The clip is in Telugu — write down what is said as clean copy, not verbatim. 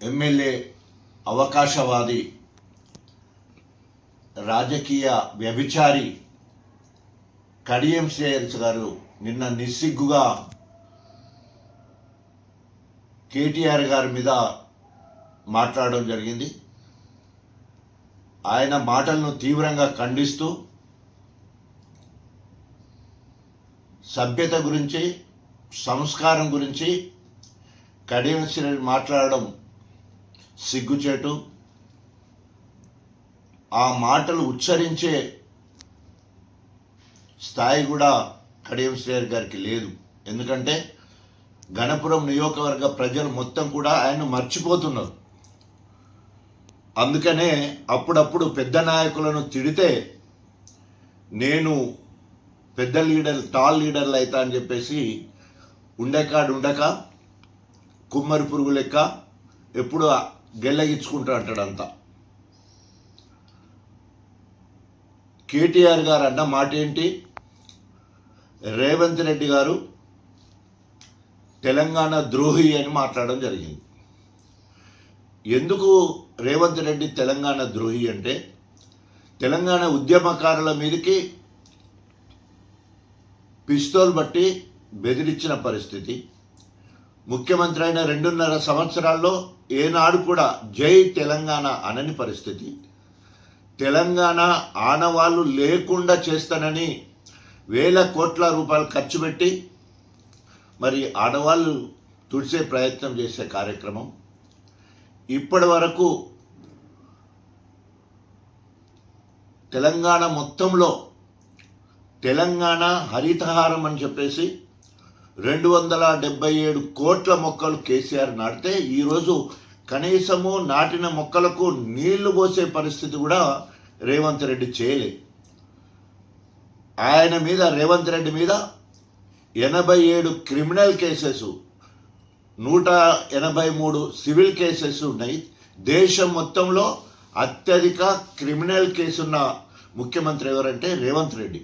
ఎమ్మెల్యే అవకాశవాది రాజకీయ వ్యభిచారి కడియం శ్రేయస్ గారు నిన్న నిస్సిగ్గుగా కేటీఆర్ గారి మీద మాట్లాడడం జరిగింది. ఆయన మాటలను తీవ్రంగా ఖండిస్తూ సభ్యత గురించి, సంస్కారం గురించి కడియం శ్రేయస్ మాట్లాడడం సిగ్గుచేటు. ఆ మాటలు ఉచ్చరించే స్థాయి కూడా కడియం శ్రేయస్ గారికి లేదు. ఎందుకంటే గణపురం నియోజకవర్గ ప్రజలు మొత్తం కూడా ఆయన మర్చిపోతున్నారు. అందుకనే అప్పుడప్పుడు పెద్ద నాయకులను తిడితే నేను పెద్ద లీడర్, టాల్ లీడర్లు అవుతా అని చెప్పేసి ఉండక కుమ్మరి పురుగు లెక్క ఎప్పుడు గెల్లగించుకుంటూ అంటాడంతా. కేటీఆర్ గారు అన్న మాట ఏంటి? రేవంత్ రెడ్డి గారు తెలంగాణ ద్రోహి అని మాట్లాడడం జరిగింది. ఎందుకు రేవంత్ రెడ్డి తెలంగాణ ద్రోహి అంటే, తెలంగాణ ఉద్యమకారుల మీదకి పిస్తోల్ బట్టి బెదిరించిన పరిస్థితి, ముఖ్యమంత్రి అయిన 2.5 సంవత్సరాల్లో ఏనాడు కూడా జై తెలంగాణ అనని పరిస్థితి, తెలంగాణ ఆనవాళ్ళు లేకుండా చేస్తానని వేల కోట్ల రూపాయలు ఖర్చు పెట్టి మరి ఆడవాళ్ళు తుడిసే ప్రయత్నం చేసే కార్యక్రమం, ఇప్పటి వరకు తెలంగాణ మొత్తంలో తెలంగాణ హరితహారం అని చెప్పేసి 277 కోట్ల మొక్కలు కేసీఆర్ నాటితే ఈరోజు కనీసము నాటిన మొక్కలకు నీళ్లు పోసే పరిస్థితి కూడా రేవంత్ రెడ్డి చేయలే. ఆయన మీద, రేవంత్ రెడ్డి మీద 87 క్రిమినల్ కేసెస్, 183 సివిల్ కేసెస్ ఉన్నాయి. దేశం మొత్తంలో అత్యధిక క్రిమినల్ కేసున్న ముఖ్యమంత్రి ఎవరంటే రేవంత్ రెడ్డి.